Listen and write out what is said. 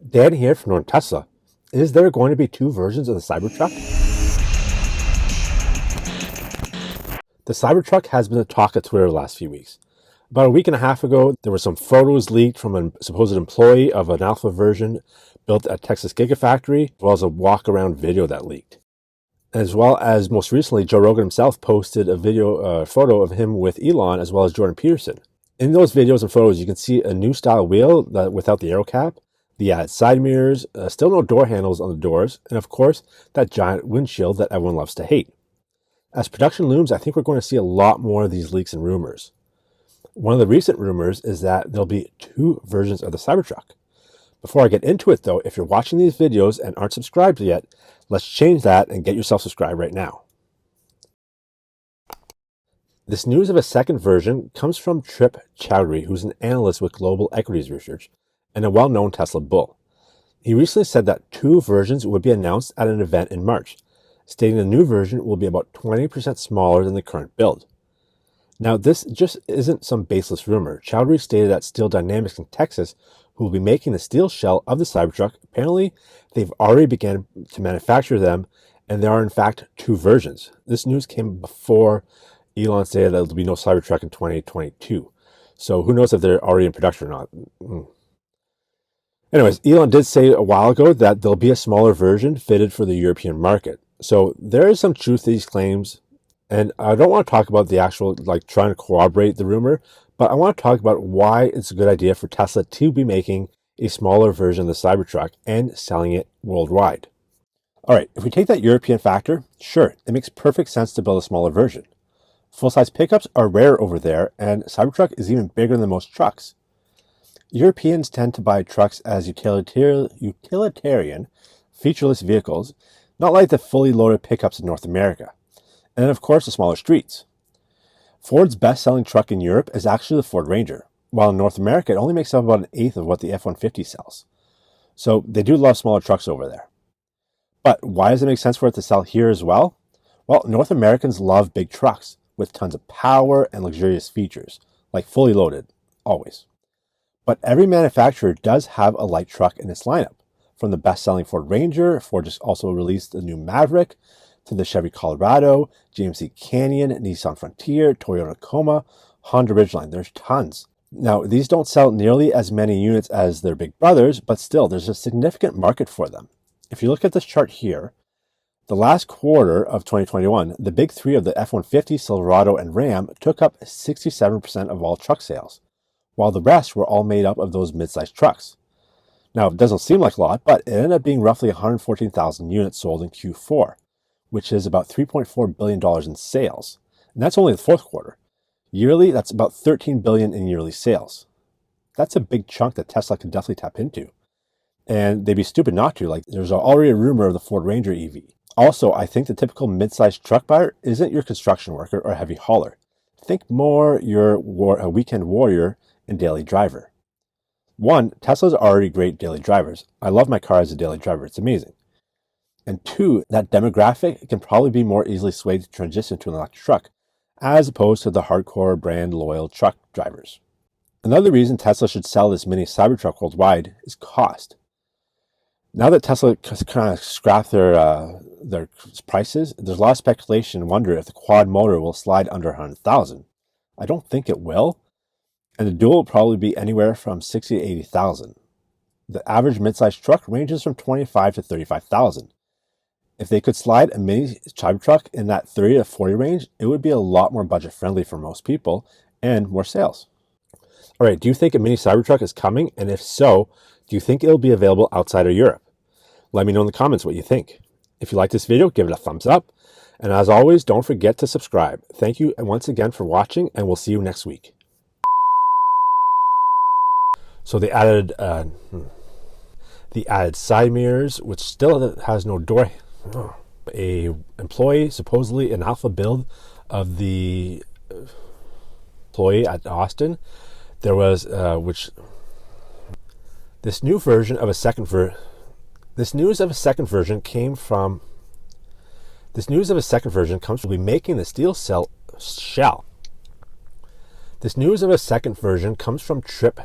Dan here from Tesla. Is there going to be two versions of the Cybertruck? The Cybertruck has been the talk of Twitter the last few weeks. About a week and a half ago, there were some photos leaked from a supposed employee of an alpha version built at Texas Gigafactory, as well as a walk-around video that leaked. As well as most recently, Joe Rogan himself posted a photo of him with Elon, as well as Jordan Peterson. In those videos and photos, you can see a new style wheel without the aero cap, the added side mirrors, still no door handles on the doors, and of course, that giant windshield that everyone loves to hate. As production looms, I think we're going to see a lot more of these leaks and rumors. One of the recent rumors is that there'll be two versions of the Cybertruck. Before I get into it though, if you're watching these videos and aren't subscribed yet, let's change that and get yourself subscribed right now. This news of a second version comes from Trip Chowdhury, who's an analyst with Global Equities Research and a well-known Tesla bull. He recently said that two versions would be announced at an event in March, stating the new version will be about 20% smaller than the current build. Now, this just isn't some baseless rumor. Chowdhury stated that Steel Dynamics in Texas, who will be making the steel shell of the Cybertruck, apparently they've already begun to manufacture them, and there are in fact two versions. This news came before Elon stated that there'll be no Cybertruck in 2022. So who knows if they're already in production or not. Anyways, Elon did say a while ago that there'll be a smaller version fitted for the European market. So there is some truth to these claims. And I don't want to talk about the actual, trying to corroborate the rumor, but I want to talk about why it's a good idea for Tesla to be making a smaller version of the Cybertruck and selling it worldwide. All right, if we take that European factor, sure, it makes perfect sense to build a smaller version. Full-size pickups are rare over there, and Cybertruck is even bigger than most trucks. Europeans tend to buy trucks as utilitarian, featureless vehicles, not like the fully loaded pickups in North America. And then, of course, the smaller streets. Ford's best-selling truck in Europe is actually the Ford Ranger, while in North America it only makes up about an eighth of what the F-150 sells. So they do love smaller trucks over there. But why does it make sense for it to sell here as well? Well, North Americans love big trucks with tons of power and luxurious features, like fully loaded, always. But every manufacturer does have a light truck in its lineup. From the best-selling Ford Ranger, Ford just also released the new Maverick, to the Chevy Colorado, GMC Canyon, Nissan Frontier, Toyota Tacoma, Honda Ridgeline. There's tons. Now, these don't sell nearly as many units as their big brothers, but still, there's a significant market for them. If you look at this chart here, the last quarter of 2021, the big three of the F-150, Silverado, and Ram took up 67% of all truck sales, while the rest were all made up of those mid-sized trucks. Now, it doesn't seem like a lot, but it ended up being roughly 114,000 units sold in Q4. Which is about $3.4 billion in sales. And that's only the fourth quarter. Yearly, that's about $13 billion in yearly sales. That's a big chunk that Tesla can definitely tap into. And they'd be stupid not to. There's already a rumor of the Ford Ranger EV. Also, I think the typical mid-sized truck buyer isn't your construction worker or heavy hauler. Think more your weekend warrior and daily driver. One, Tesla's are already great daily drivers. I love my car as a daily driver. It's amazing. And two, that demographic can probably be more easily swayed to transition to an electric truck, as opposed to the hardcore brand loyal truck drivers. Another reason Tesla should sell this mini Cybertruck worldwide is cost. Now that Tesla kind of scrapped their prices, there's a lot of speculation and wonder if the quad motor will slide under 100,000. I don't think it will, and the dual will probably be anywhere from 60 to 80,000. The average midsize truck ranges from 25 to 35,000. If they could slide a mini Cybertruck in that 30 to 40 range, it would be a lot more budget friendly for most people and more sales. All right, do you think a mini Cybertruck is coming? And if so, do you think it'll be available outside of Europe? Let me know in the comments what you think. If you like this video, give it a thumbs up. And as always, don't forget to subscribe. Thank you once again for watching, and we'll see you next week. So they added side mirrors, which still has no door. A employee, supposedly an alpha build of the employee at Austin, there was this news of a second version comes from making the steel shell. This news of a second version comes from Trip